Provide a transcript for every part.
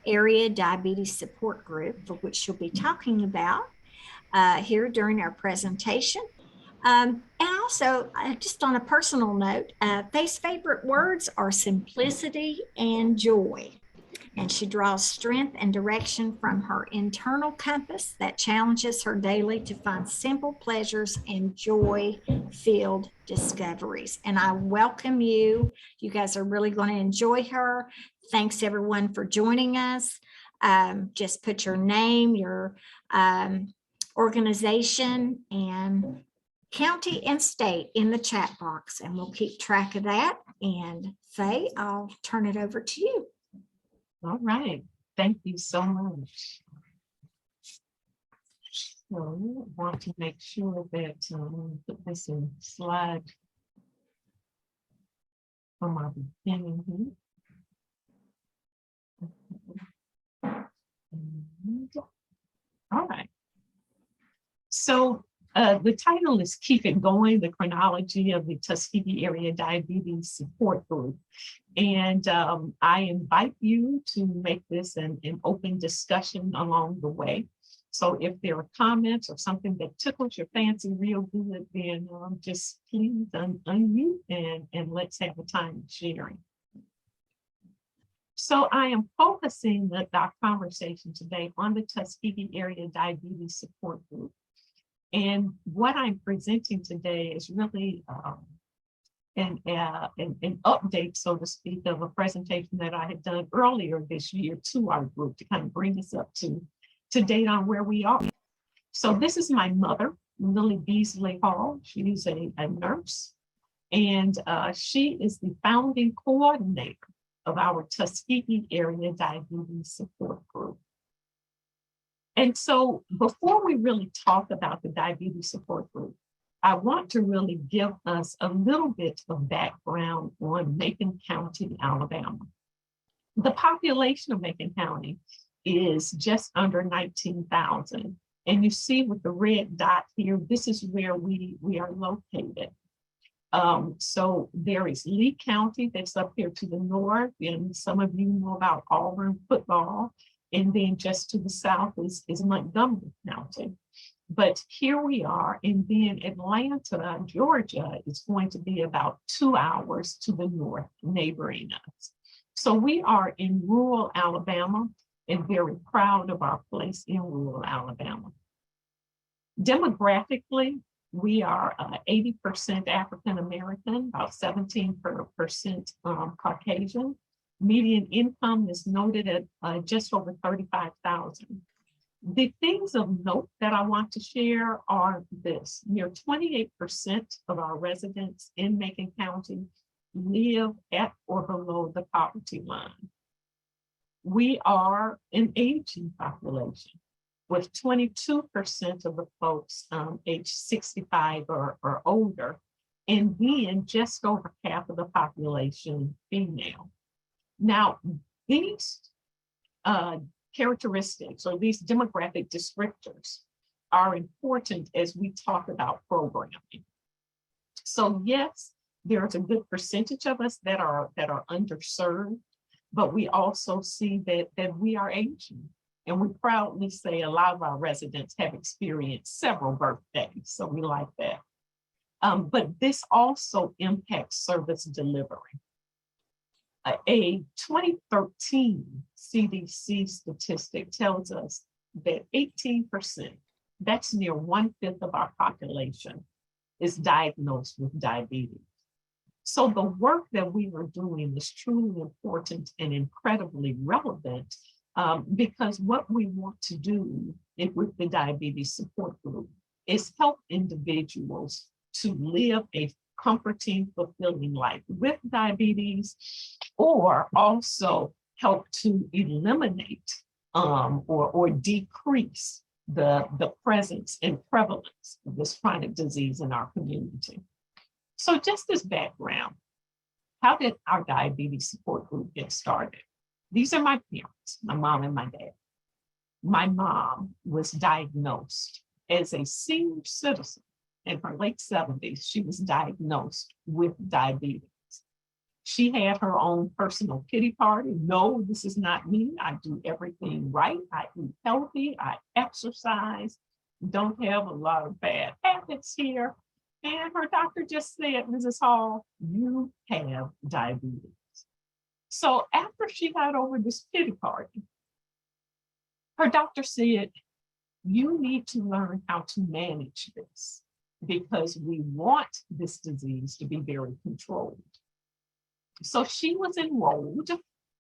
Area Diabetes Support Group, for which she'll be talking about here during our presentation. And also, just on a personal note, Faye's favorite words are simplicity and joy. And she draws strength and direction from her internal compass that challenges her daily to find simple pleasures and joy-filled discoveries. And I welcome you. You guys are really going to enjoy her. Thanks everyone for joining us. Just put your name, your organization, and county and state in the chat box, and we'll keep track of that. And Faye, I'll turn it over to you. All right, thank you so much. So I want to make sure that put this in slide from our beginning here. All right. So the title is Keep It Going, the chronology of the Tuskegee Area Diabetes Support Group. And I invite you to make this an open discussion along the way. So if there are comments or something that tickles your fancy real good, then just please unmute and let's have a time of sharing. So I am focusing our conversation today on the Tuskegee Area Diabetes Support Group. And what I'm presenting today is really an update, so to speak, of a presentation that I had done earlier this year to our group to kind of bring us up to date on where we are. So this is my mother, Lily Beasley Hall. She's a nurse, and she is the founding coordinator of our Tuskegee Area Diabetes Support Group. And so before we really talk about the Diabetes Support Group, I want to really give us a little bit of background on Macon County, Alabama. The population of Macon County is just under 19,000. And you see with the red dot here, this is where we are located. So there is Lee County that's up here to the north, and some of you know about Auburn football. And then just to the south is Montgomery County. But here we are, and then Atlanta, Georgia is going to be about 2 hours to the north, neighboring us. So we are in rural Alabama and very proud of our place in rural Alabama. Demographically, we are 80% African-American, about 17% Caucasian. Median income is noted at just over $35,000. The things of note that I want to share are this: near 28% of our residents in Macon County live at or below the poverty line. We are an aging population, with 22% of the folks age 65 or older, and then just over half of the population female. Now, these characteristics or these demographic descriptors are important as we talk about programming. So yes, there's a good percentage of us that are underserved, but we also see that we are aging. And we proudly say a lot of our residents have experienced several birthdays, so we like that. But this also impacts service delivery. A 2013 CDC statistic tells us that 18%, that's near 1/5 of our population, is diagnosed with diabetes. So the work that we were doing is truly important and incredibly relevant because what we want to do with the Diabetes Support Group is help individuals to live a comforting, fulfilling life with diabetes, or also help to eliminate or decrease the presence and prevalence of this chronic disease in our community. So just as background, how did our Diabetes Support Group get started? These are my parents, my mom and my dad. My mom was diagnosed as a senior citizen in her late 70s. She was diagnosed with diabetes. She had her own personal pity party. No, this is not me. I do everything right. I eat healthy. I exercise. Don't have a lot of bad habits here. And her doctor just said, Mrs. Hall, you have diabetes. So after she got over this pity party, her doctor said, you need to learn how to manage this because we want this disease to be very controlled. So she was enrolled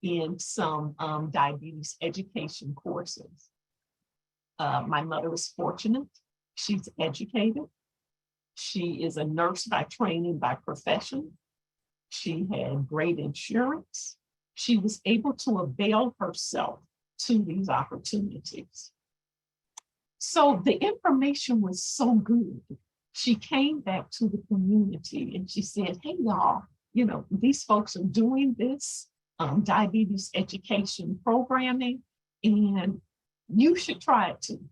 in some diabetes education courses. My mother was fortunate. She's educated. She is a nurse by training, by profession. She had great insurance. She was able to avail herself to these opportunities. So the information was so good. She came back to the community and she said, hey, y'all, you know, these folks are doing this diabetes education programming and you should try it too.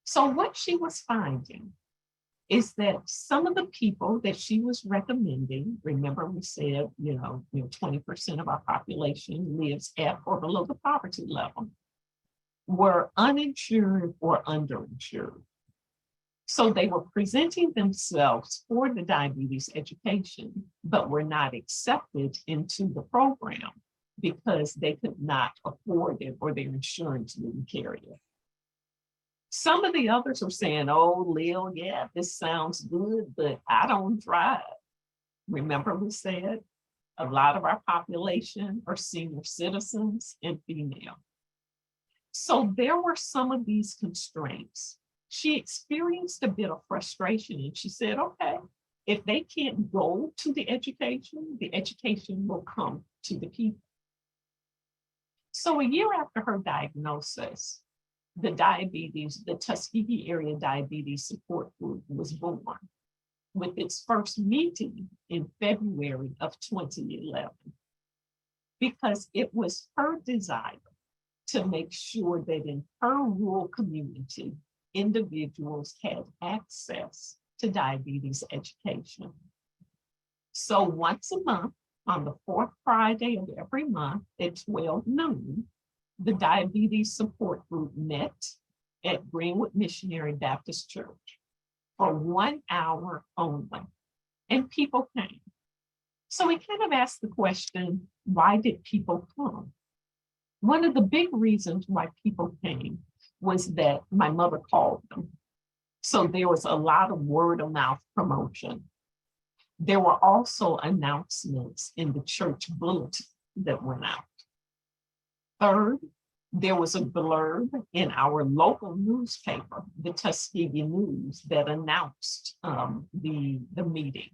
So what she was finding is that some of the people that she was recommending, remember we said, 20% of our population lives at or below the poverty level, were uninsured or underinsured. So they were presenting themselves for the diabetes education, but were not accepted into the program because they could not afford it or their insurance didn't carry it. Some of the others are saying, oh, Lil, yeah, this sounds good, but I don't drive. Remember we said a lot of our population are senior citizens and female. So there were some of these constraints. She experienced a bit of frustration and she said, okay, if they can't go to the education will come to the people. So a year after her diagnosis, the Tuskegee Area Diabetes Support Group was born with its first meeting in February of 2011, because it was her desire to make sure that in her rural community, individuals had access to diabetes education. So once a month, on the fourth Friday of every month at 12 noon, the Diabetes Support Group met at Greenwood Missionary Baptist Church for 1 hour only, and people came. So we kind of asked the question, why did people come? One of the big reasons why people came was that my mother called them. So there was a lot of word of mouth promotion. There were also announcements in the church bulletin that went out. Third, there was a blurb in our local newspaper, the Tuskegee News, that announced the meeting.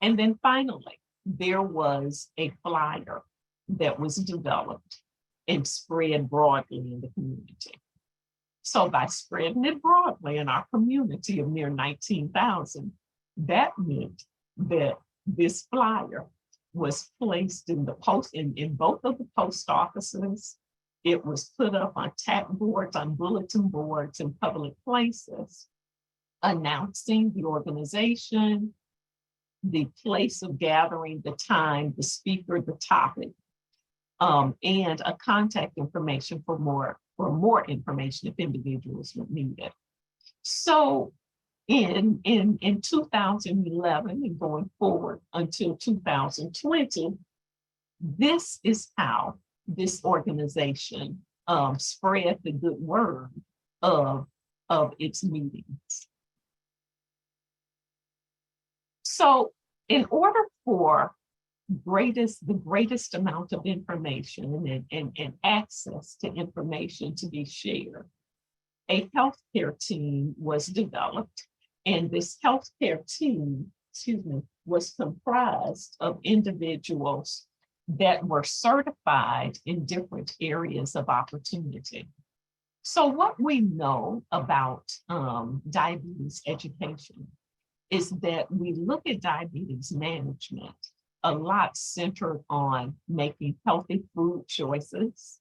And then finally, there was a flyer that was developed and spread broadly in the community. So by spreading it broadly in our community of near 19,000, that meant that this flyer was placed in the post in both of the post offices. It was put up on tack boards, on bulletin boards in public places, announcing the organization, the place of gathering, the time, the speaker, the topic, and a contact information for more information if individuals would need it. So in 2011 and going forward until 2020, this is how this organization spread the good word of its meetings. So in order for the greatest amount of information and access to information to be shared, a healthcare team was developed, and this healthcare team, was comprised of individuals that were certified in different areas of opportunity. So what we know about diabetes education is that we look at diabetes management a lot centered on making healthy food choices,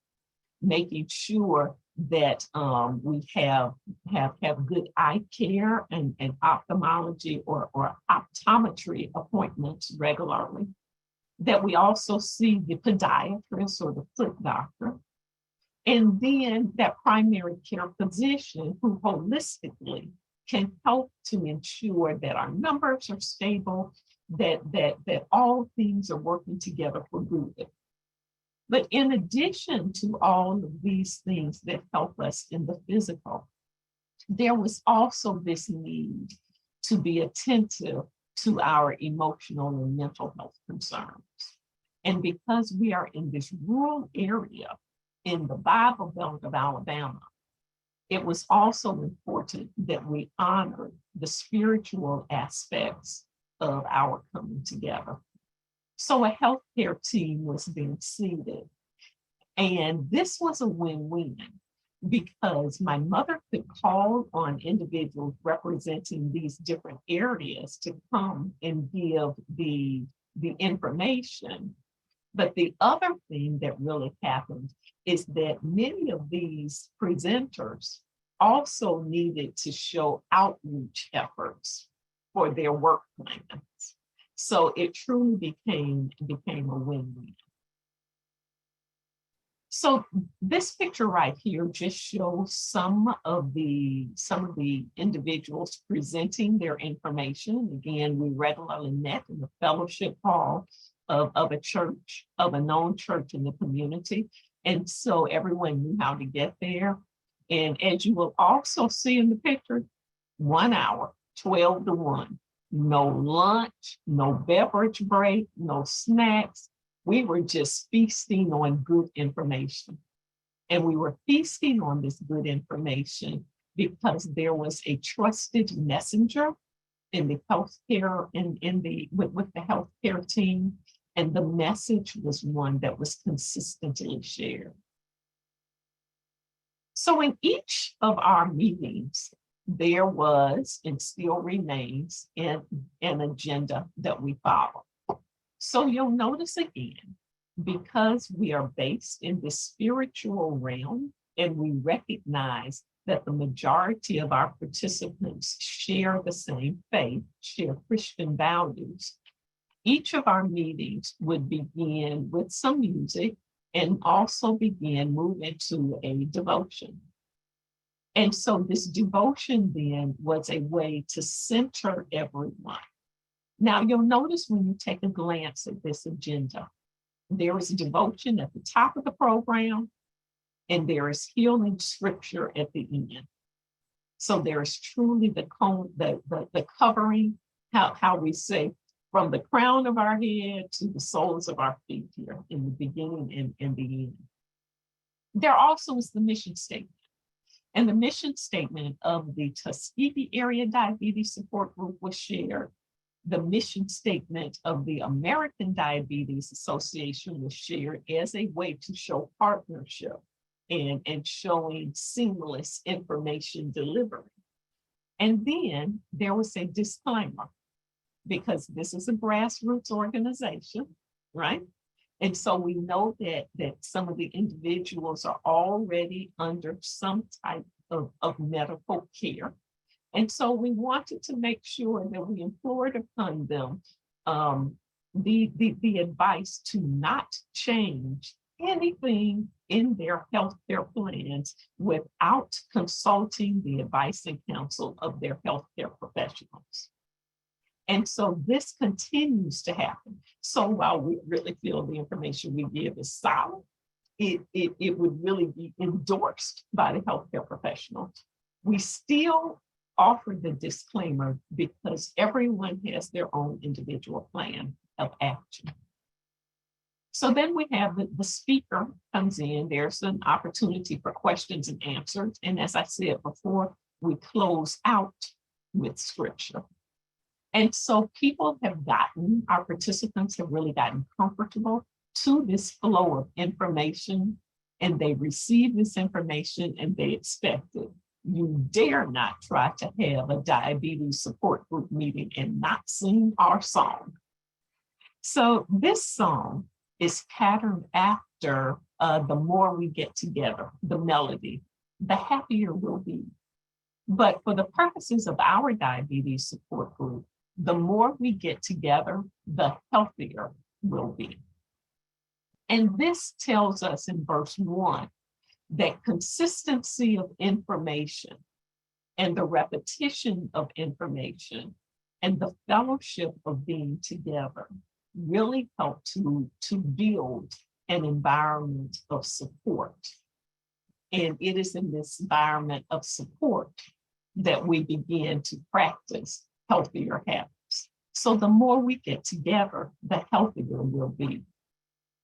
making sure that we have good eye care and ophthalmology or optometry appointments regularly. that we also see the podiatrist or the foot doctor, and then that primary care physician who holistically can help to ensure that our numbers are stable, that all things are working together for good. But in addition to all of these things that help us in the physical, there was also this need to be attentive to our emotional and mental health concerns. And because we are in this rural area in the Bible Belt of Alabama, it was also important that we honor the spiritual aspects of our coming together. So a healthcare team was being seated. And this was a win-win because my mother could call on individuals representing these different areas to come and give the information. But the other thing that really happened is that many of these presenters also needed to show outreach efforts for their work plans. So it truly became a win-win. So this picture right here just shows some of the individuals presenting their information. Again, we regularly met in the fellowship hall of a church, of a known church in the community. And so everyone knew how to get there. And as you will also see in the picture, 1 hour, 12 to 1, no lunch, no beverage break, no snacks. We were just feasting on good information. And we were feasting on this good information because there was a trusted messenger in the healthcare, with the healthcare team. And the message was one that was consistently shared. So in each of our meetings, there was and still remains an agenda that we follow. So you'll notice again, because we are based in the spiritual realm and we recognize that the majority of our participants share the same faith, share Christian values, each of our meetings would begin with some music and also move into a devotion. And so this devotion then was a way to center everyone. Now you'll notice when you take a glance at this agenda, there is devotion at the top of the program and there is healing scripture at the end. So there is truly the covering, how we say, from the crown of our head to the soles of our feet here in the beginning and the end. There also is the mission statement. And the mission statement of the Tuskegee Area Diabetes Support Group was shared. The mission statement of the American Diabetes Association was shared as a way to show partnership and showing seamless information delivery. And then there was a disclaimer, because this is a grassroots organization, right? And so we know that some of the individuals are already under some type of medical care. And so we wanted to make sure that we implored upon them the advice to not change anything in their healthcare plans without consulting the advice and counsel of their healthcare professionals. And so this continues to happen. So while we really feel the information we give is solid, it would really be endorsed by the healthcare professionals. We still offer the disclaimer because everyone has their own individual plan of action. So then we have the speaker comes in, there's an opportunity for questions and answers. And as I said before, we close out with scripture. And so our participants have really gotten comfortable to this flow of information, and they receive this information and they expect it. You dare not try to have a diabetes support group meeting and not sing our song. So this song is patterned after the more we get together, the melody, the happier we'll be. But for the purposes of our diabetes support group, the more we get together, the healthier will be. And this tells us in verse 1 that consistency of information and the repetition of information and the fellowship of being together really help to build an environment of support. And it is in this environment of support that we begin to practice healthier habits. So the more we get together, the healthier we'll be.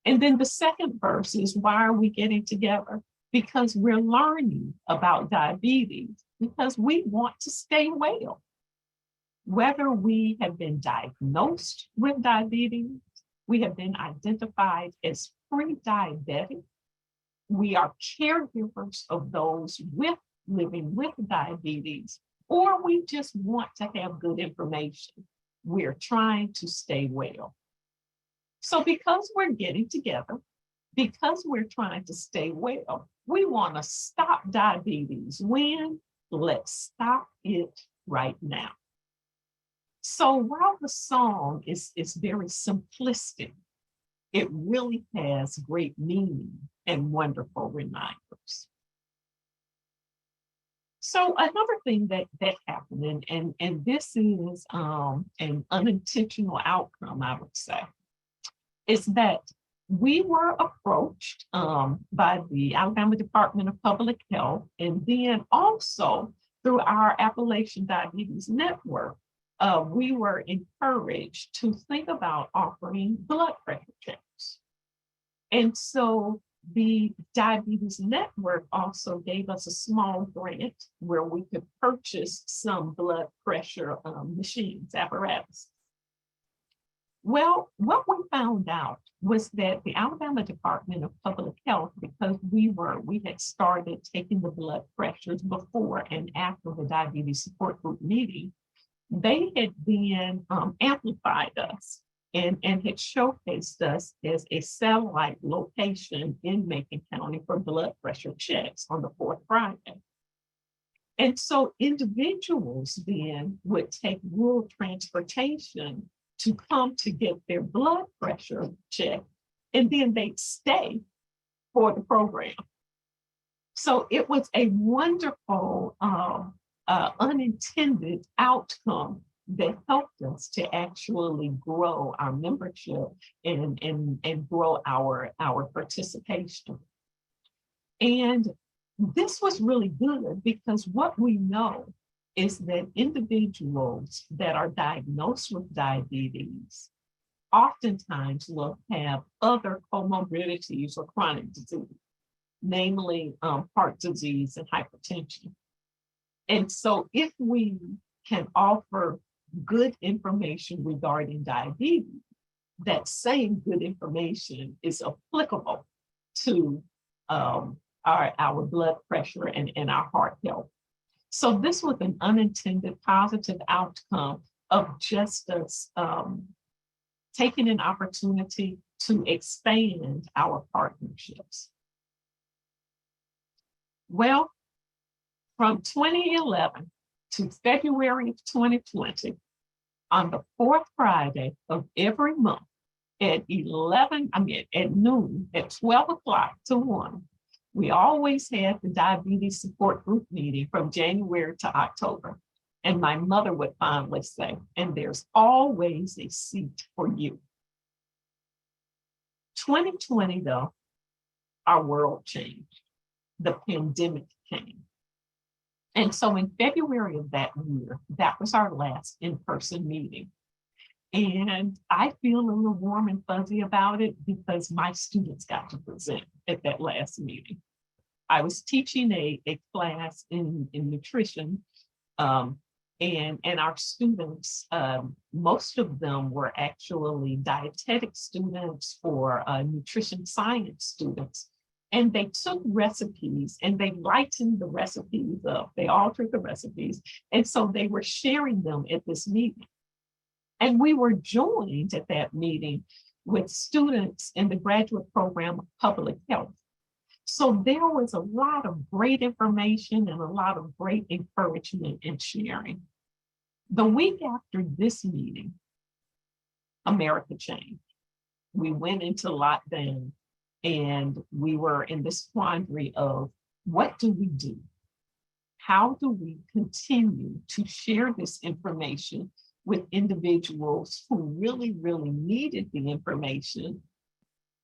And then the second verse is, why are we getting together? Because we're learning about diabetes, because we want to stay well. Whether we have been diagnosed with diabetes, we have been identified as pre-diabetic, we are caregivers of those living with diabetes, or we just want to have good information. We're trying to stay well. So because we're getting together, because we're trying to stay well, we want to stop diabetes. When? Let's stop it right now. So while the song is very simplistic, it really has great meaning and wonderful reminders. So another thing that happened, and this is an unintentional outcome, I would say, is that we were approached by the Alabama Department of Public Health, and then also through our Appalachian Diabetes Network, we were encouraged to think about offering blood pressure checks. And so the Diabetes Network also gave us a small grant where we could purchase some blood pressure machines, apparatus. Well, what we found out was that the Alabama Department of Public Health, because we had started taking the blood pressures before and after the diabetes support group meeting, they had then amplified us and had showcased us as a satellite location in Macon County for blood pressure checks on the fourth Friday. And so individuals then would take rural transportation to come to get their blood pressure checked, and then they'd stay for the program. So it was a wonderful unintended outcome that helped us to actually grow our membership and grow our participation. And this was really good because what we know is that individuals that are diagnosed with diabetes oftentimes will have other comorbidities or chronic disease, namely heart disease and hypertension. And so if we can offer good information regarding diabetes, that same good information is applicable to our blood pressure and our heart health. So this was an unintended positive outcome of just us taking an opportunity to expand our partnerships. Well, from 2011 to February of 2020, on the fourth Friday of every month at noon, at 12 o'clock to 1, we always had the diabetes support group meeting from January to October. And my mother would fondly say, and there's always a seat for you. 2020, though, our world changed. The pandemic came. And so in February of that year, that was our last in-person meeting. And I feel a little warm and fuzzy about it because my students got to present at that last meeting. I was teaching a class in nutrition, and our students, most of them were actually dietetic students or nutrition science students. And they took recipes and they lightened the recipes up. They altered the recipes. And so they were sharing them at this meeting. And we were joined at that meeting with students in the graduate program of public health. So there was a lot of great information and a lot of great encouragement and sharing. The week after this meeting, America changed. we went into lockdown, and we were in this quandary of what do we do? How do we continue to share this information with individuals who really, really needed the information,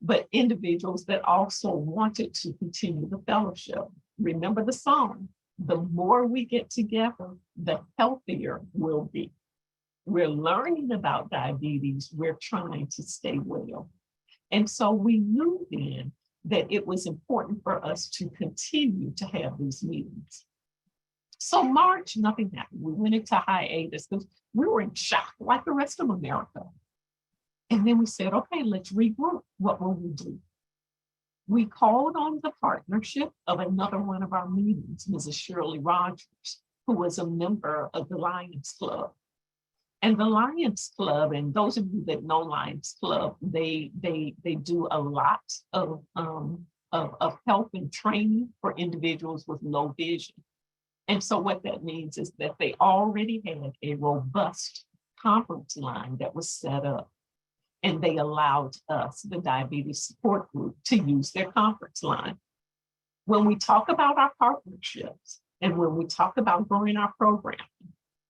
but individuals that also wanted to continue the fellowship? Remember the song, the more we get together, the healthier we'll be. We're learning about diabetes, we're trying to stay well. And so we knew then that it was important for us to continue to have these meetings. So March, nothing happened. We went into hiatus because we were in shock like the rest of America. And then we said, okay, let's regroup. What will we do? We called on the partnership of another one of our meetings, Mrs. Shirley Rogers, who was a member of the Lions Club. And the Lions Club, and those of you that know Lions Club, they do a lot of help and training for individuals with low vision. And so what that means is that they already had a robust conference line that was set up, and they allowed us, the diabetes support group, to use their conference line. When we talk about our partnerships and when we talk about growing our program,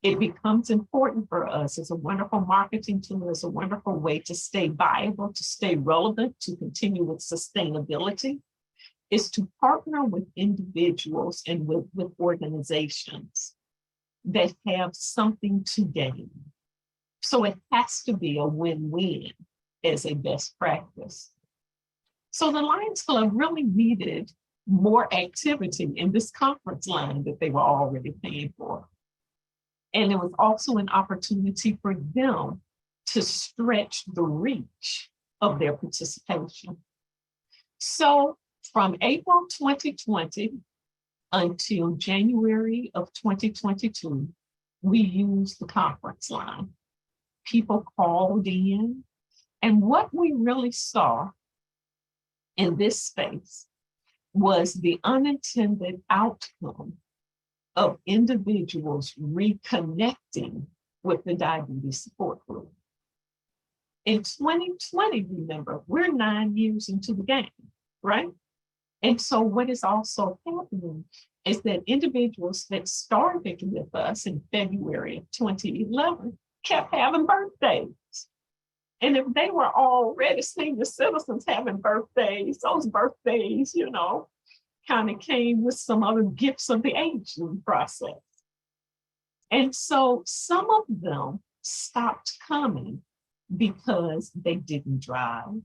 it becomes important for us as a wonderful marketing tool, as a wonderful way to stay viable, to stay relevant, to continue with sustainability, is to partner with individuals and with organizations that have something to gain. So it has to be a win-win as a best practice. So the Lions Club really needed more activity in this conference line that they were already paying for. And it was also an opportunity for them to stretch the reach of their participation. So from April 2020 until January of 2022, we used the conference line. People called in, and what we really saw in this space was the unintended outcome of individuals reconnecting with the diabetes support group. In 2020, remember, we're 9 years into the game, right? And so what is also happening is that individuals that started with us in February of 2011 kept having birthdays. And if they were already senior citizens having birthdays, those birthdays, kind of came with some other gifts of the aging process. And so some of them stopped coming because they didn't drive.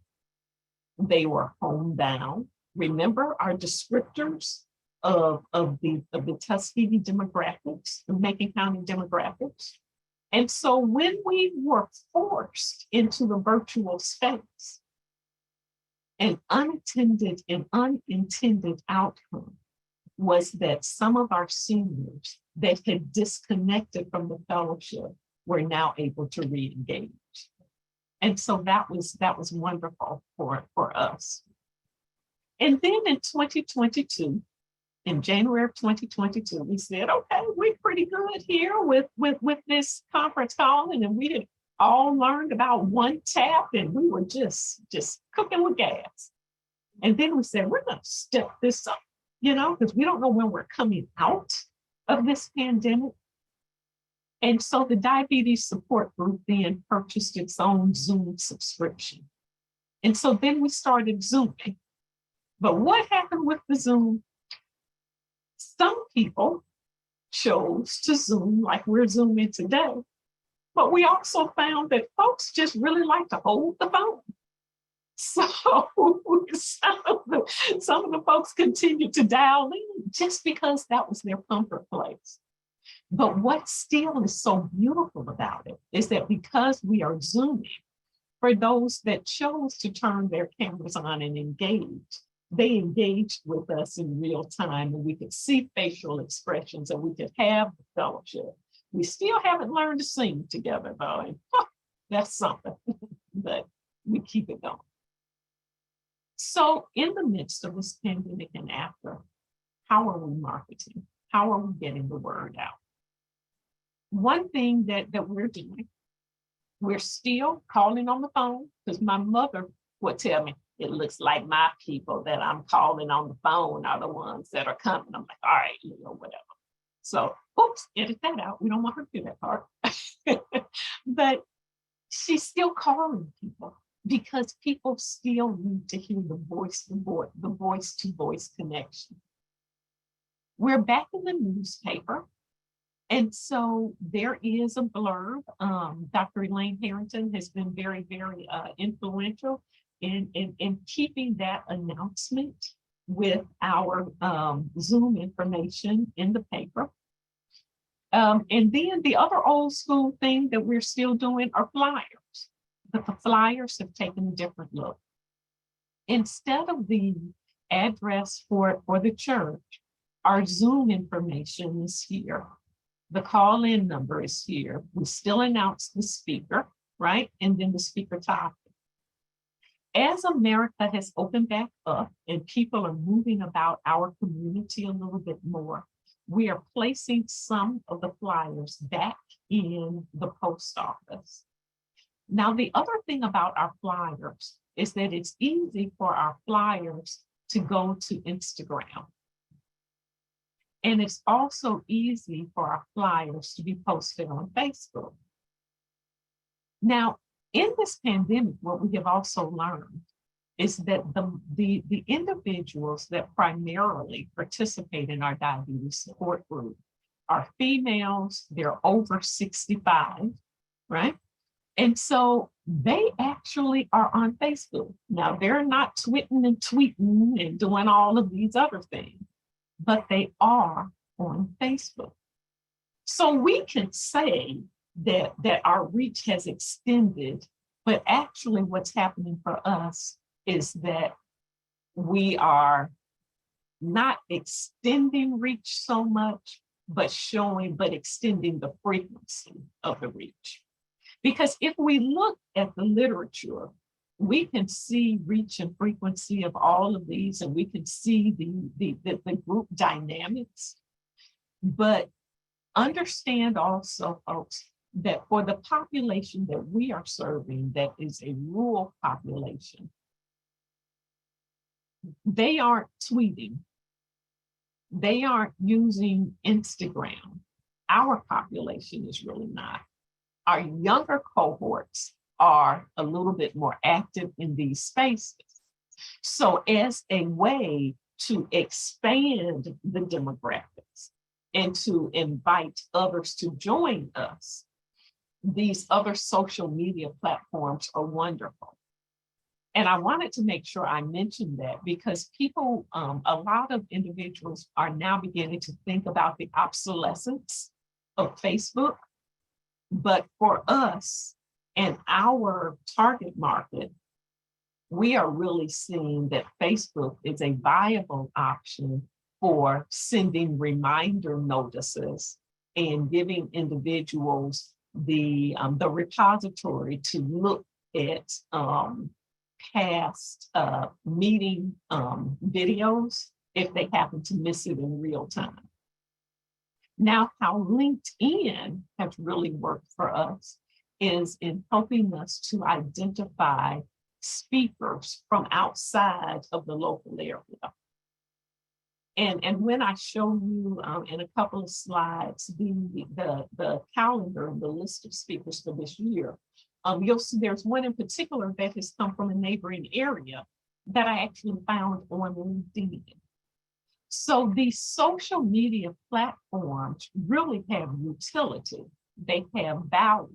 They were homebound. Remember our descriptors of the Tuskegee demographics, the Macon County demographics. And so when we were forced into the virtual space, an unattended and unintended outcome was that some of our seniors that had disconnected from the fellowship were now able to re-engage. And so that was wonderful for us. And then in 2022, in January of 2022, we said, okay, we're pretty good here with this conference calling, and we had all learned about one tap, and we were just cooking with gas. And then we said, we're going to step this up, because we don't know when we're coming out of this pandemic. And so the diabetes support group then purchased its own Zoom subscription. And so then we started Zooming. But what happened with the Zoom? Some people chose to Zoom like we're Zooming today. But we also found that folks just really like to hold the phone. So some of the folks continued to dial in just because that was their comfort place. But what still is so beautiful about it is that because we are Zooming, for those that chose to turn their cameras on and engage, they engaged with us in real time, and we could see facial expressions, and we could have the fellowship. We still haven't learned to sing together, though, and that's something, but we keep it going. So in the midst of this pandemic and after, how are we marketing? How are we getting the word out? One thing that we're doing, we're still calling on the phone, because my mother will tell me, it looks like my people that I'm calling on the phone are the ones that are coming. I'm like, all right, whatever. So, oops, edit that out. We don't want her to do that part. But she's still calling people because people still need to hear the voice to voice connection. We're back in the newspaper. And so there is a blurb. Dr. Elaine Harrington has been very, very influential in keeping that announcement with our Zoom information in the paper. And then the other old school thing that we're still doing are flyers, but the flyers have taken a different look. Instead of the address for the church, our Zoom information is here. The call-in number is here. We still announce the speaker, right? And then the speaker topic. As America has opened back up and people are moving about our community a little bit more, we are placing some of the flyers back in the post office. Now, the other thing about our flyers is that it's easy for our flyers to go to Instagram. And it's also easy for our flyers to be posted on Facebook. Now, in this pandemic, what we have also learned is that the individuals that primarily participate in our diabetes support group are females, they're over 65, right? And so they actually are on Facebook. Now, they're not twitting and tweeting and doing all of these other things, but they are on Facebook. So we can say that our reach has extended, but actually what's happening for us is that we are not extending reach so much, but extending the frequency of the reach. Because if we look at the literature, we can see reach and frequency of all of these, and we can see the group dynamics. But understand also, folks, that for the population that we are serving, that is a rural population, they aren't tweeting. They aren't using Instagram. Our population is really not. Our younger cohorts are a little bit more active in these spaces. So as a way to expand the demographics and to invite others to join us, these other social media platforms are wonderful. And I wanted to make sure I mentioned that because people, a lot of individuals are now beginning to think about the obsolescence of Facebook. But for us and our target market, we are really seeing that Facebook is a viable option for sending reminder notices and giving individuals the repository to look at past meeting videos if they happen to miss it in real time. Now, how LinkedIn has really worked for us is in helping us to identify speakers from outside of the local area. And when I show you in a couple of slides the calendar and the list of speakers for this year, you'll see there's one in particular that has come from a neighboring area that I actually found on LinkedIn. So these social media platforms really have utility. They have value.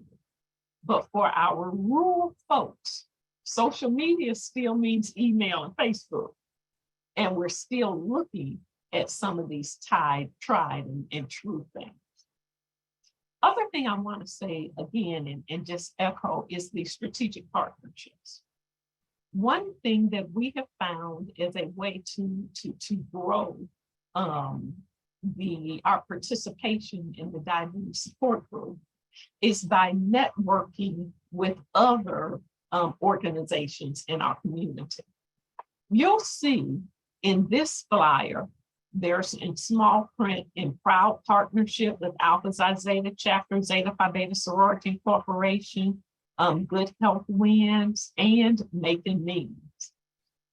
But for our rural folks, social media still means email and Facebook. And we're still looking at some of these tried and true things. Other thing I want to say again and just echo is the strategic partnerships. One thing that we have found is a way to grow our participation in the diabetes support group is by networking with other organizations in our community. You'll see in this flyer, there's in small print in proud partnership with Alpha Xi Zeta Chapter, Zeta Phi Beta Sorority Corporation, Good Health Wins, and Making Means.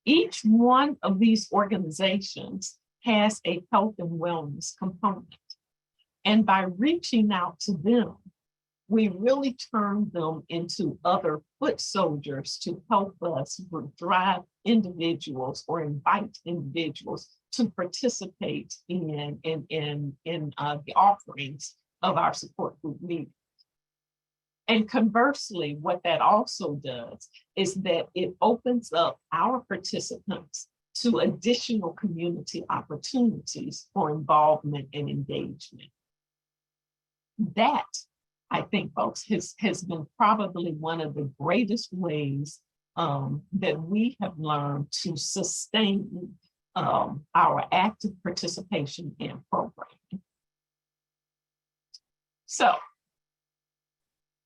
Each one of these organizations has a health and wellness component. And by reaching out to them, we really turn them into other foot soldiers to help us drive individuals or invite individuals to participate in the offerings of our support group meetings. And conversely, what that also does is that it opens up our participants to additional community opportunities for involvement and engagement. That, I think, folks, has been probably one of the greatest ways that we have learned to sustain our active participation in programming. So,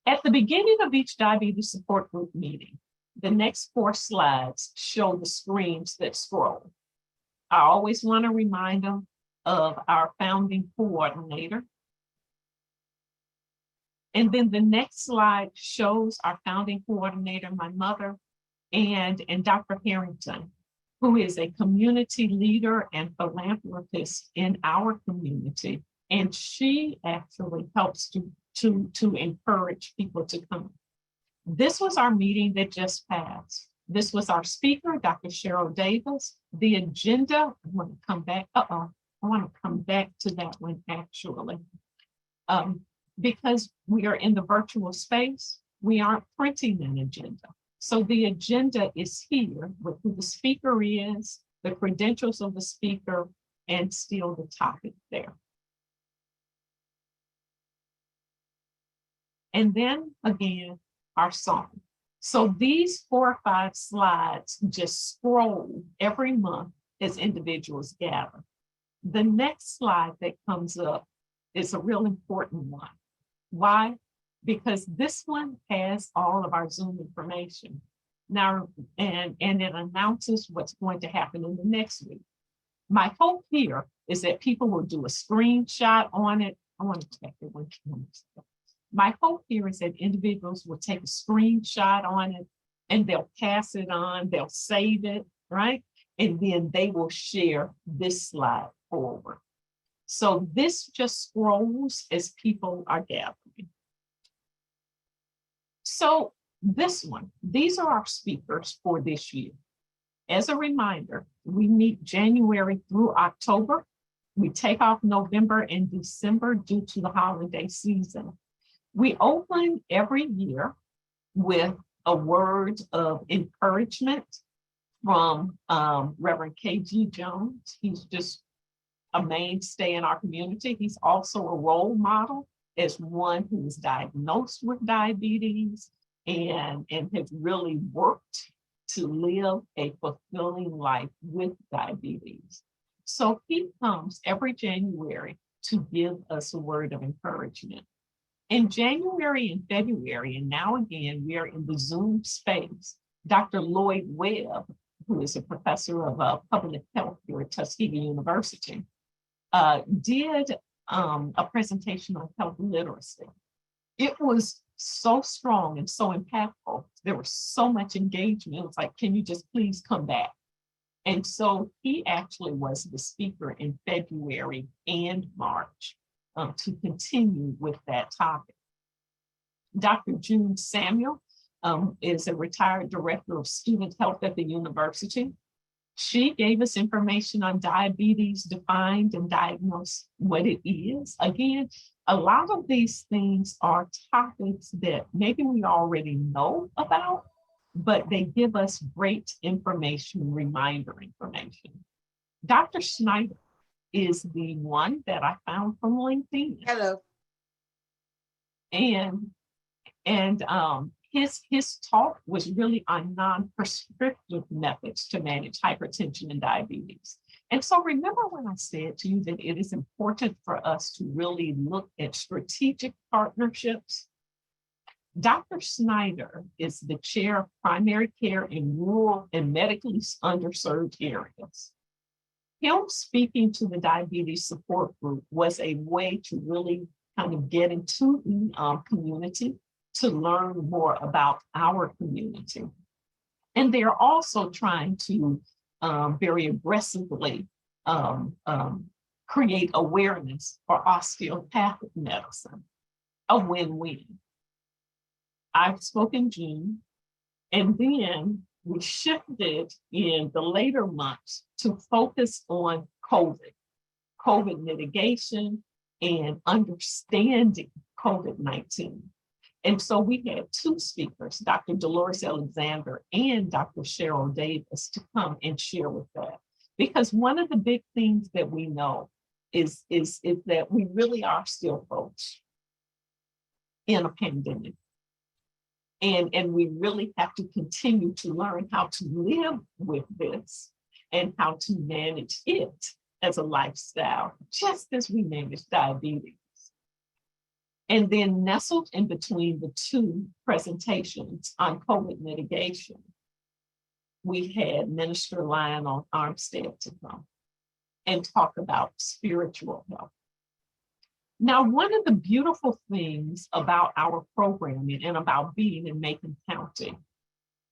at the beginning of each diabetes support group meeting, the next 4 slides show the screens that scroll. I always want to remind them of our founding coordinator. And then the next slide shows our founding coordinator, my mother, and Dr. Harrington, who is a community leader and philanthropist in our community. And she actually helps to encourage people to come. This was our meeting that just passed. This was our speaker, Dr. Cheryl Davis. The agenda, I want to come back, I want to come back to that one actually. Because we are in the virtual space, we aren't printing an agenda. So the agenda is here with who the speaker is, the credentials of the speaker, and still the topic there. And then again, our song. So these 4 or 5 slides just scroll every month as individuals gather. The next slide that comes up is a real important one. Why? Because this one has all of our Zoom information. Now, and it announces what's going to happen in the next week. My hope here is that people will do a screenshot on it. I want to check it one more. My hope here is that individuals will take a screenshot on it and they'll pass it on, they'll save it, right? And then they will share this slide forward. So this just scrolls as people are gathering. So this one, these are our speakers for this year. As a reminder, we meet January through October. We take off November and December due to the holiday season. We open every year with a word of encouragement from Reverend K.G. Jones. He's just a mainstay in our community. He's also a role model as one who is diagnosed with diabetes and has really worked to live a fulfilling life with diabetes. So he comes every January to give us a word of encouragement. In January and February, and now again, we are in the Zoom space, Dr. Lloyd Webb, who is a professor of public health here at Tuskegee University, did a presentation on health literacy. It was so strong and so impactful. There was so much engagement. It was like, can you just please come back? And so he actually was the speaker in February and March to continue with that topic. Dr. June Samuel is a retired director of student health at the university. She gave us information on diabetes, defined and diagnosed what it is. Again, a lot of these things are topics that maybe we already know about, but they give us great information, reminder information. Dr. Schneider is the one that I found from LinkedIn. Hello. And his talk was really on non-prescriptive methods to manage hypertension and diabetes. And so remember when I said to you that it is important for us to really look at strategic partnerships? Dr. Schneider is the chair of primary care in rural and medically underserved areas. Him speaking to the diabetes support group was a way to really kind of get into the community, to learn more about our community. And they're also trying to very aggressively create awareness for osteopathic medicine, a win-win. I've spoken June, and then we shifted in the later months to focus on COVID mitigation and understanding COVID-19. And so we had two speakers, Dr. Dolores Alexander and Dr. Cheryl Davis, to come and share with that. Because one of the big things that we know is that we really are still folks in a pandemic. And we really have to continue to learn how to live with this and how to manage it as a lifestyle, just as we manage diabetes. And then nestled in between the two presentations on COVID mitigation, we had Minister Lionel Armstead to come and talk about spiritual health. Now, one of the beautiful things about our programming and about being in Macon County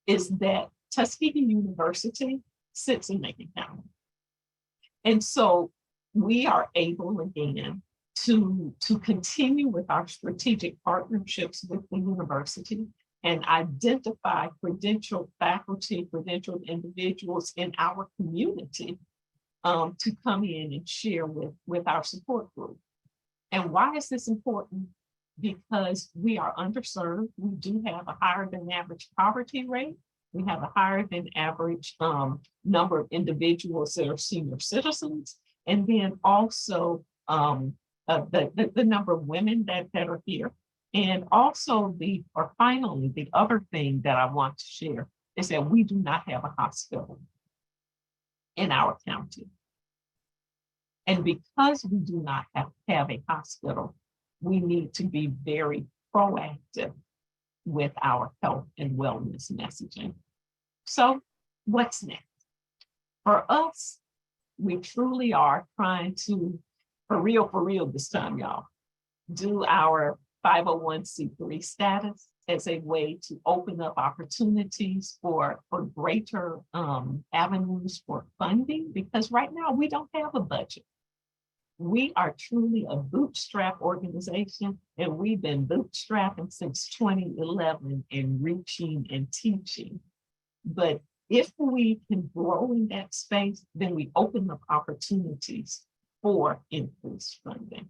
is that Tuskegee University sits in Macon County. And so we are able again to continue with our strategic partnerships with the university and identify credentialed faculty, credentialed individuals in our community to come in and share with our support group. And why is this important? Because we are underserved. We do have a higher than average poverty rate. We have a higher than average number of individuals that are senior citizens. And then also the number of women that are here. And also finally, the other thing that I want to share is that we do not have a hospital in our county. And because we do not have a hospital, we need to be very proactive with our health and wellness messaging. So what's next? For us, we truly are trying to, for real this time, y'all, do our 501c3 status as a way to open up opportunities for greater avenues for funding, because right now we don't have a budget. We are truly a bootstrap organization, and we've been bootstrapping since 2011 and reaching and teaching. But if we can grow in that space, then we open up opportunities for increased funding.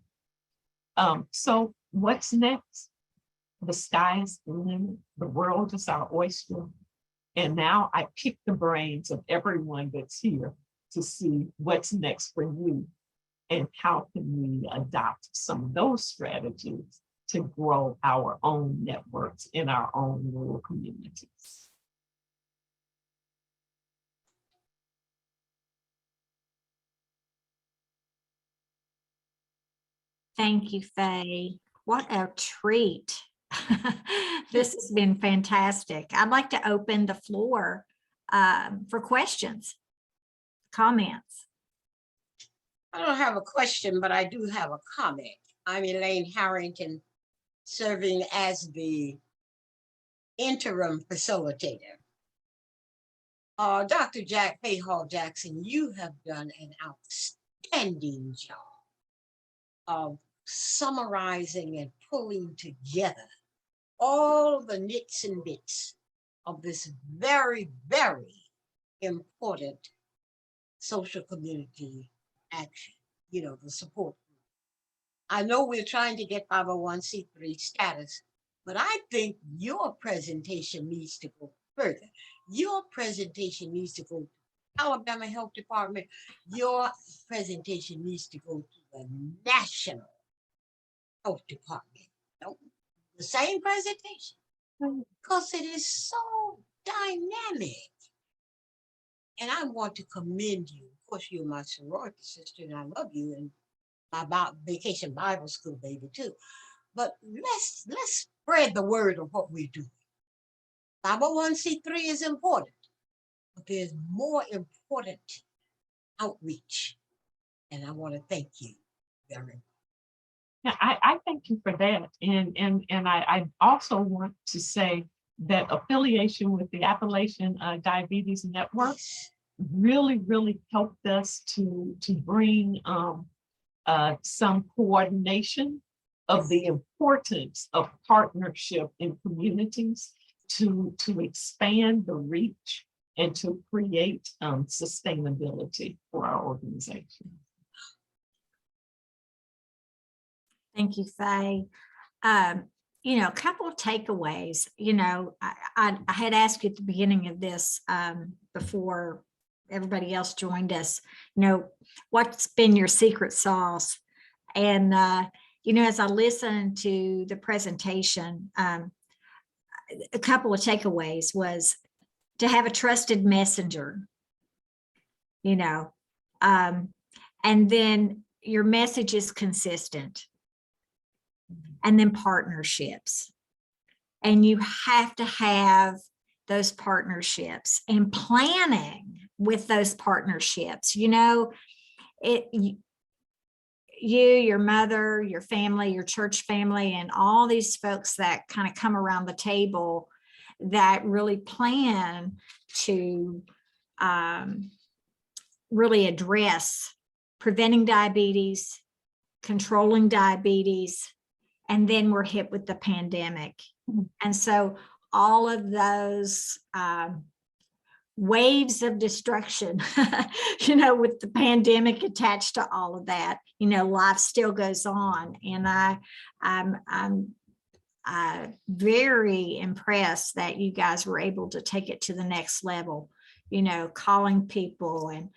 So what's next? The sky is the limit. The world is our oyster. And now I pick the brains of everyone that's here to see what's next for you. And how can we adopt some of those strategies to grow our own networks in our own rural communities? Thank you, Faye. What a treat. This has been fantastic. I'd like to open the floor for questions, comments. I don't have a question, but I do have a comment. I'm Elaine Harrington, serving as the interim facilitator. Dr. Jack Fayhall Jackson, you have done an outstanding job of summarizing and pulling together all the nits and bits of this very, very important social community action, the support group. I know we're trying to get 501c3 status, but I think your presentation needs to go further. Your presentation needs to go to Alabama Health Department. Your presentation needs to go to the National Health Department. The same presentation, because it is so dynamic. And I want to commend you. Of course, you're my sorority sister, and I love you, and my vacation Bible school baby too. But let's spread the word of what we do. 501c3 is important, but there's more important outreach. And I want to thank you very much. Yeah, I thank you for that. And I also want to say that affiliation with the Appalachian Diabetes Network really helped us to bring some coordination of the importance of partnership in communities to expand the reach and to create sustainability for our organization. Thank you, Faye. You know, a couple of takeaways. You know, I had asked you at the beginning of this before everybody else joined us, you know, what's been your secret sauce? And, you know, as I listened to the presentation, a couple of takeaways was to have a trusted messenger, you know, and then your message is consistent. And then partnerships. And you have to have those partnerships and planning with those partnerships. You know, you, your mother, your family, your church family, and all these folks that kind of come around the table that really plan to really address preventing diabetes, controlling diabetes, and then we're hit with the pandemic. And so all of those waves of destruction, you know, with the pandemic attached to all of that, you know, life still goes on. And I'm very impressed that you guys were able to take it to the next level, you know, calling people and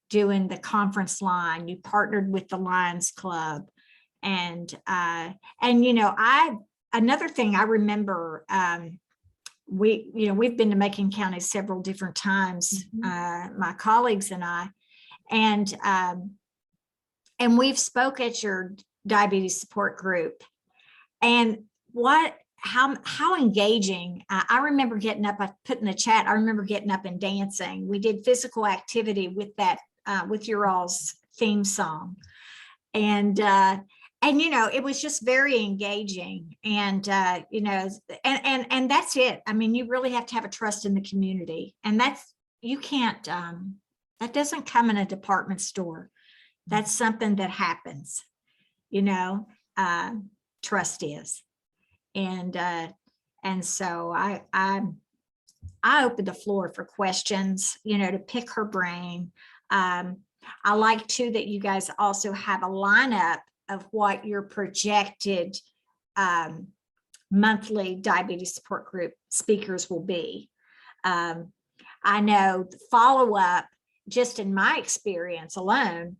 doing the conference line. You partnered with the Lions Club. And you know, another thing I remember, we've been to Macon County several different times, my colleagues and I, and we've spoke at your diabetes support group. And how engaging. I remember getting up, I put in the chat, I remember getting up and dancing. We did physical activity with that, with your all's theme song. And, you know, it was just very engaging, and, you know, and that's it. I mean, you really have to have a trust in the community, and you can't, that doesn't come in a department store. That's something that happens, you know, trust is. And so I open the floor for questions, you know, to pick her brain. I like too that you guys also have a lineup of what your projected monthly diabetes support group speakers will be. I know the follow-up, just in my experience alone,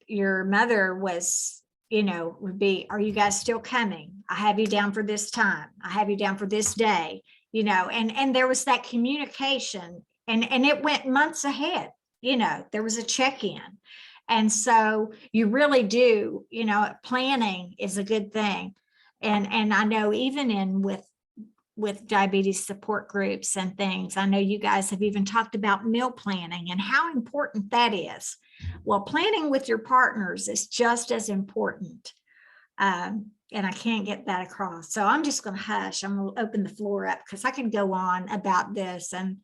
your mother was, you know, would be, are you guys still coming? I have you down for this time. I have you down for this day, you know, and there was that communication, and it went months ahead, you know, there was a check-in. And so you really do, you know, planning is a good thing. And I know even with diabetes support groups and things, I know you guys have even talked about meal planning and how important that is. Well, planning with your partners is just as important. And I can't get that across. So I'm just going to hush. I'm going to open the floor up because I can go on about this and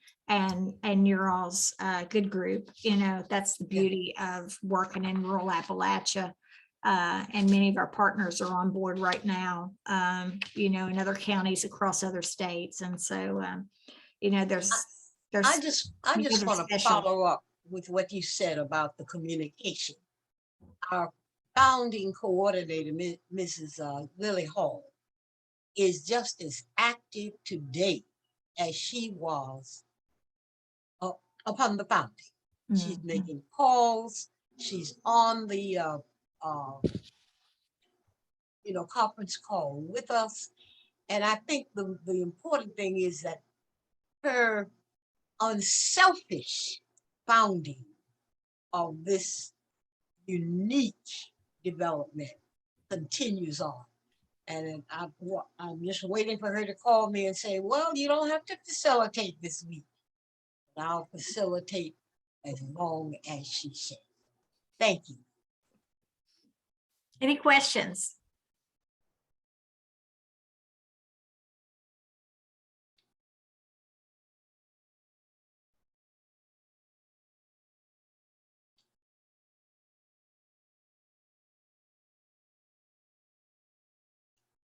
your all's good group. You know, that's the beauty of working in rural Appalachia. And many of our partners are on board right now, you know, in other counties across other states. And so, you know, there's I just want to follow up with what you said about the communication. Our founding coordinator, Mrs. Lily Hall, is just as active today as she was upon the founding. She's making calls. She's on the you know, conference call with us. And I think the important thing is that her unselfish founding of this unique development continues on. And I'm just waiting for her to call me and say, well, you don't have to facilitate this week. I'll facilitate as long as she says. Thank you. Any questions?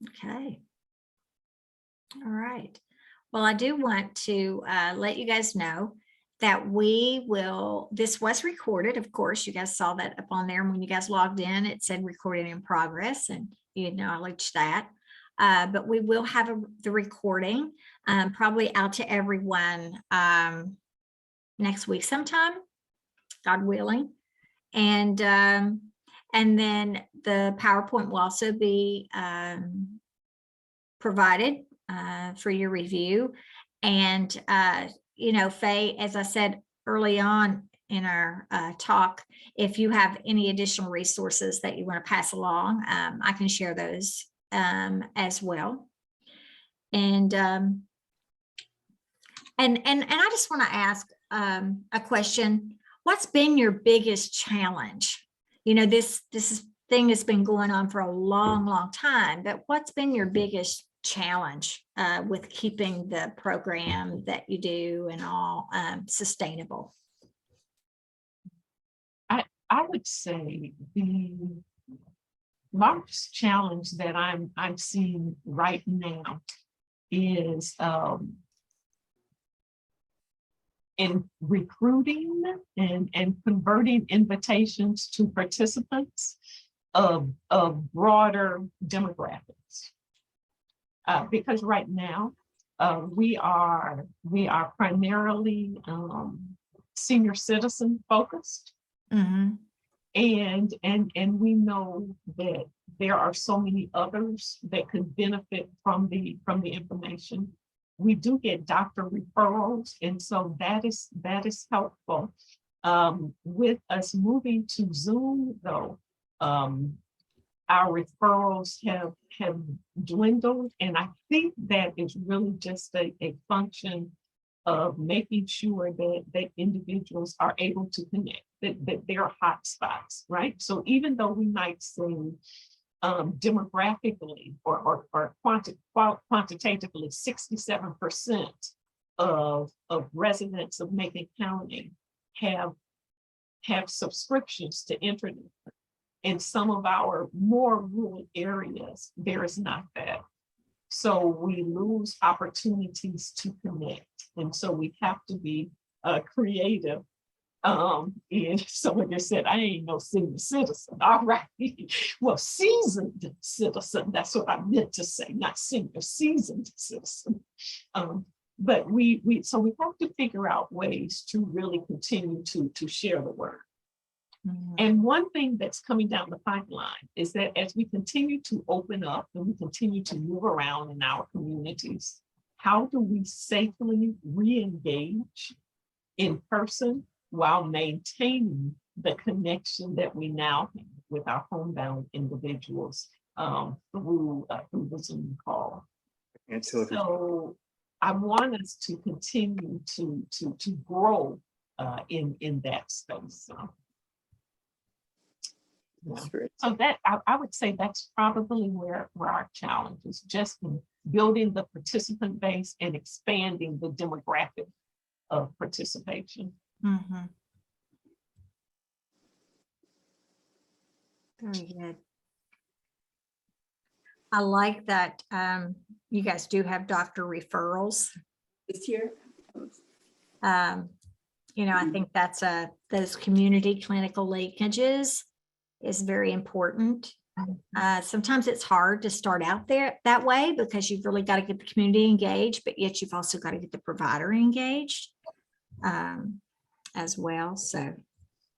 Okay. All right. Well, I do want to let you guys know that this was recorded. Of course, you guys saw that up on there. When you guys logged in, it said recording in progress, and you acknowledged that. But we will have the recording probably out to everyone next week sometime, God willing. And then the PowerPoint will also be provided for your review. And, Faye, as I said early on in our talk, if you have any additional resources that you want to pass along, I can share those as well. And I just want to ask a question. What's been your biggest challenge? This thing has been going on for a long, long time, but what's been your biggest challenge with keeping the program that you do and all sustainable? I would say the largest challenge that I'm seeing right now is in recruiting and converting invitations to participants of broader demographics. Because right now we are primarily senior citizen focused. Mm-hmm. And we know that there are so many others that could benefit from the information. We do get doctor referrals, and so that is helpful. With us moving to Zoom, though, our referrals have dwindled, and I think that is really just a function of making sure that individuals are able to connect, that there are hot spots, right? So even though we might say demographically or quantitatively 67% of residents of Macon County have subscriptions to internet. In some of our more rural areas, there is not that. So we lose opportunities to connect. And so we have to be creative. And someone just said, I ain't no senior citizen. All right. Well, seasoned citizen, that's what I meant to say, not senior, seasoned citizen. But we have to figure out ways to really continue to share the word. Mm-hmm. And one thing that's coming down the pipeline is that as we continue to open up and we continue to move around in our communities, how do we safely re-engage in person while maintaining the connection that we now have with our homebound individuals through the Zoom call? So I want us to continue to grow in that space. So that I would say that's probably where our challenge is, just in building the participant base and expanding the demographic of participation. Mm-hmm. Very good. I like that you guys do have doctor referrals this year. I think that's those community clinical linkages is very important. Sometimes it's hard to start out there that way because you've really got to get the community engaged, but yet you've also got to get the provider engaged as well. So,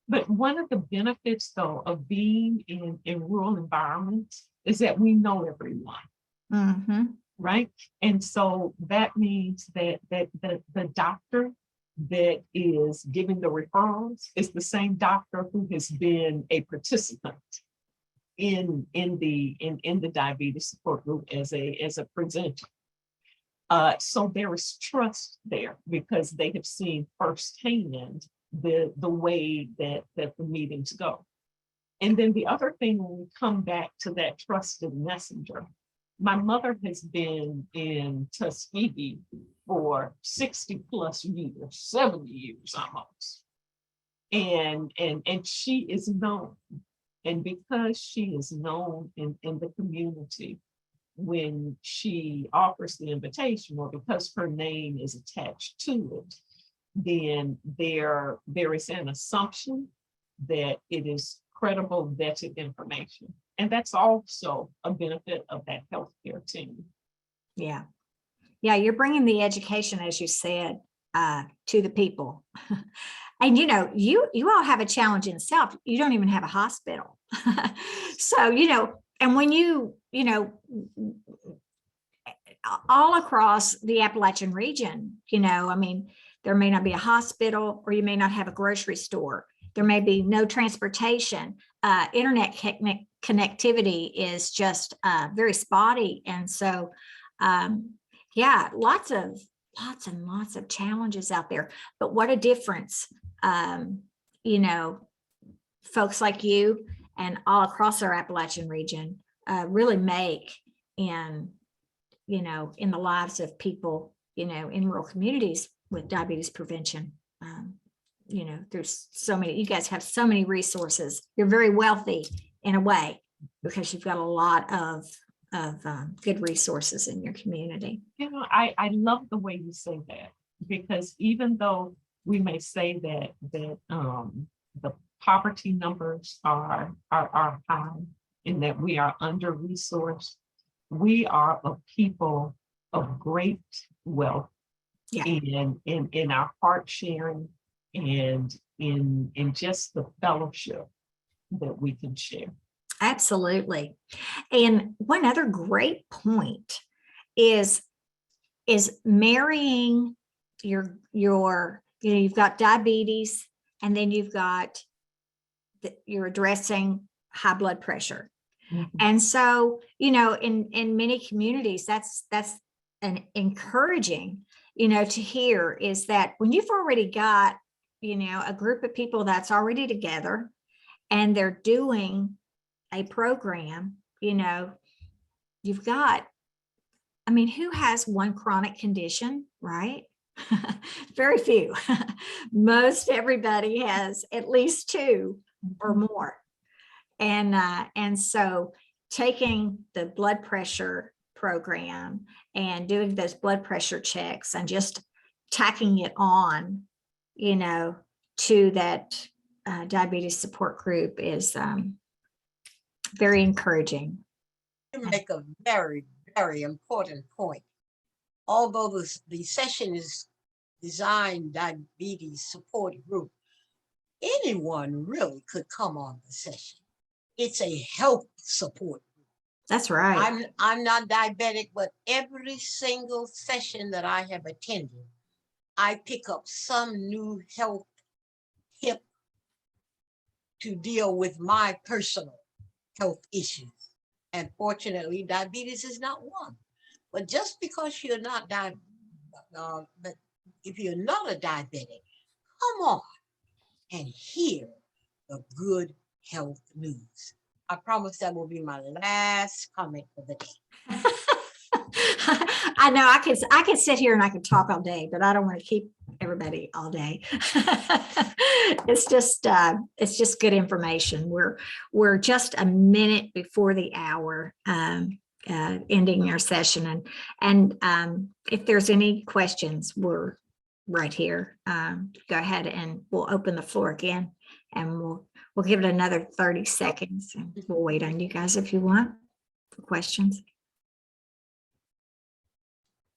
but one of the benefits, though, of being in rural environments is that we know everyone, mm-hmm. right? And so that means that the doctor that is giving the referrals is the same doctor who has been a participant in the diabetes support group as a presenter. So there is trust there because they have seen firsthand the way that the meetings go. And then the other thing, when we come back to that trusted messenger, my mother has been in Tuskegee for 60 plus years, 70 years almost. And she is known. And because she is known in the community, when she offers the invitation, or because her name is attached to it, then there is an assumption that it is credible, vetted information. And that's also a benefit of that healthcare team. Yeah. Yeah, you're bringing the education, as you said, to the people. And you all have a challenge in itself. You don't even have a hospital. So, and when all across the Appalachian region, I mean, there may not be a hospital, or you may not have a grocery store. There may be no transportation. Internet connectivity is just very spotty. And so, yeah, lots and lots of challenges out there. But what a difference, folks like you and all across our Appalachian region really make in the lives of people, in rural communities with diabetes prevention. There's so many, you guys have so many resources. You're very wealthy in a way, because you've got a lot of good resources in your community. I love the way you say that, because even though we may say that the poverty numbers are high, and that we are under-resourced, we are a people of great wealth. Yeah. in our heart sharing, and in just the fellowship that we can share. Absolutely. And one other great point is marrying your you've got diabetes, and then you've got you're addressing high blood pressure. Mm-hmm. And so, in many communities, that's an encouraging, to hear, is that when you've already got, a group of people that's already together, and they're doing a program, you've got, I mean, who has one chronic condition, right? Very few. Most everybody has at least two or more. And so taking the blood pressure program and doing those blood pressure checks and just tacking it on, to that diabetes support group is very encouraging. You make a very, very important point. Although the session is designed diabetes support group, anyone really could come on the session. It's a health support group. That's right. I'm not diabetic, but every single session that I have attended, I pick up some new health tip to deal with my personal health issues. And fortunately, diabetes is not one. But just because you're not but if you're not a diabetic, come on and hear the good health news. I promise that will be my last comment for the day. I know I could sit here and I could talk all day, but I don't want to keep everybody all day. It's just good information. We're just a minute before the hour, ending our session, and if there's any questions, we're right here. Go ahead, and we'll open the floor again, and we'll give it another 30 seconds, and we'll wait on you guys if you want for questions.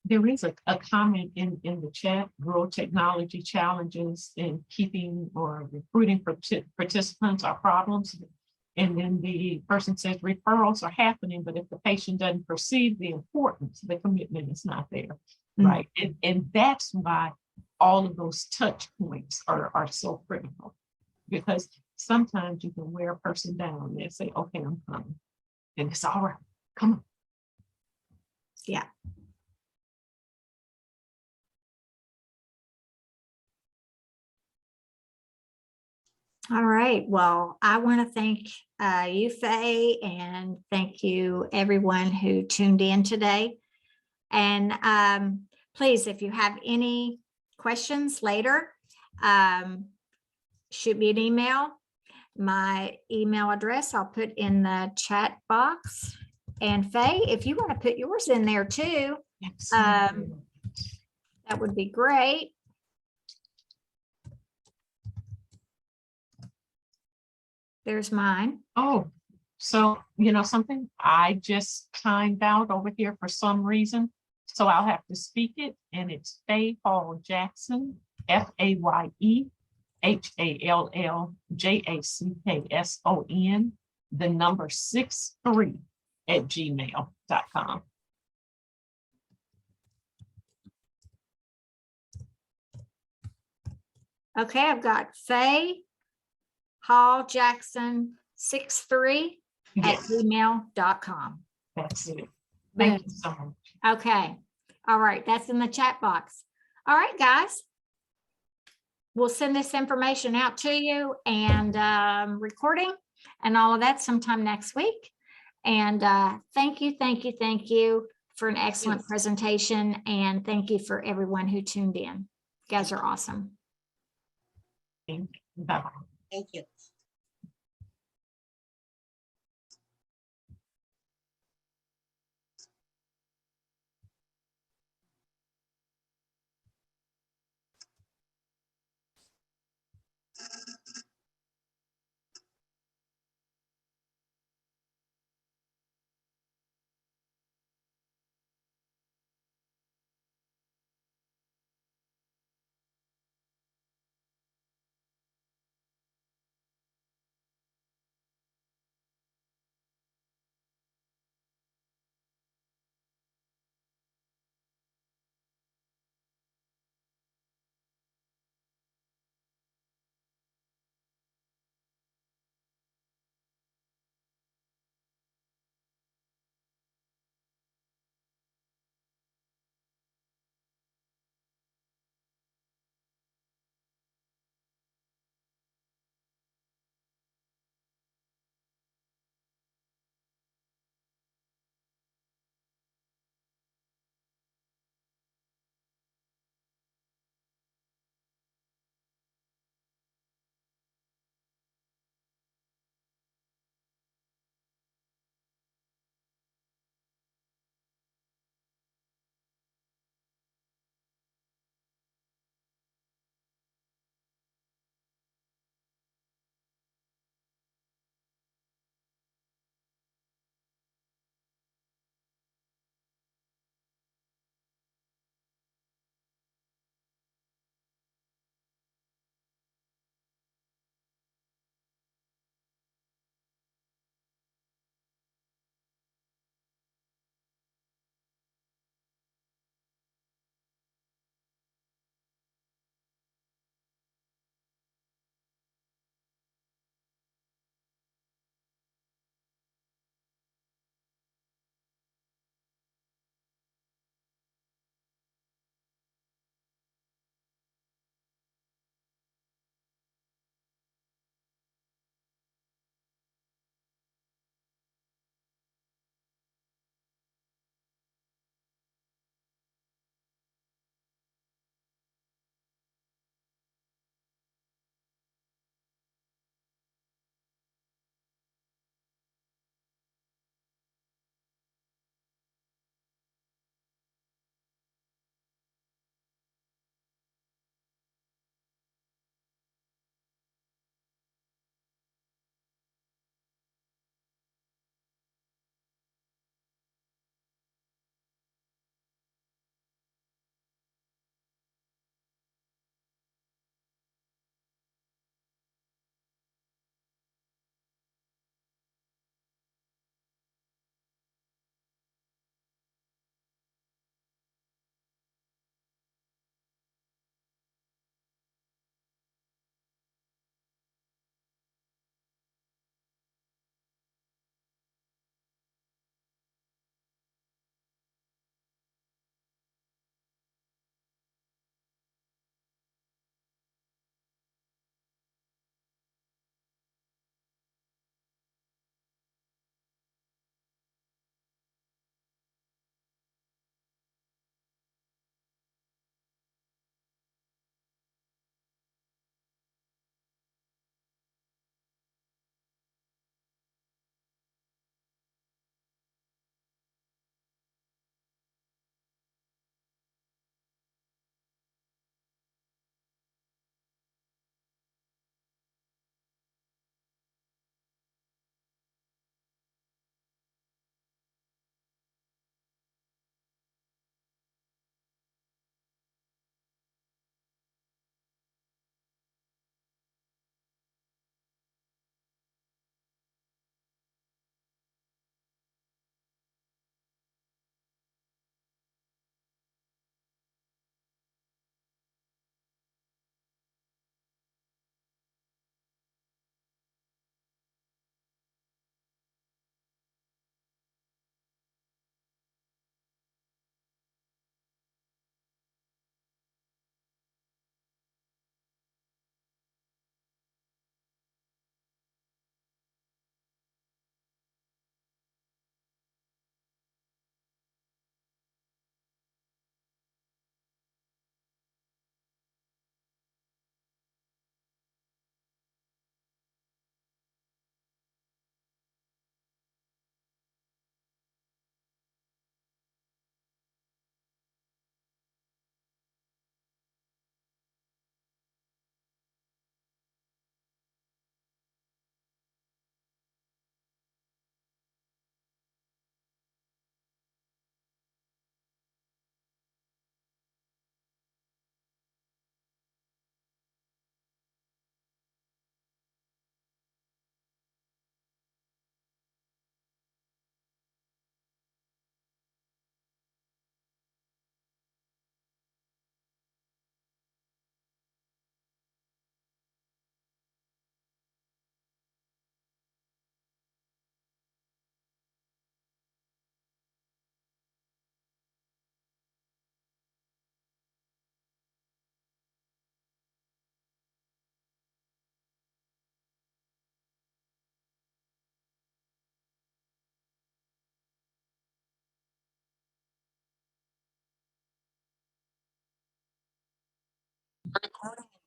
There is a comment in the chat: rural technology challenges in keeping or recruiting participants are problems. And then the person says referrals are happening, but if the patient doesn't perceive the importance, the commitment is not there, right? And that's why all of those touch points are so critical, because sometimes you can wear a person down and say, okay, I'm coming, and it's all right, come on. Yeah. All right. Well, I want to thank you, Faye, and thank you everyone who tuned in today. And please, if you have any questions later, shoot me an email. My email address I'll put in the chat box. And Faye, if you want to put yours in there too, that would be great. There's mine. Oh, so you know something? I just timed out over here for some reason. So I'll have to speak it, and it's Faye Hall Jackson, FAYE HALLJACKSON, the number 63 at gmail.com. Okay, I've got Faye Hall Jackson 63 at Yes, gmail.com. that's it. Thank you so much. Okay. All right. That's in the chat box. All right, guys. We'll send this information out to you and recording and all of that sometime next week. And thank you for an excellent presentation. And thank you for everyone who tuned in. You guys are awesome. Bye-bye. Thank you. voting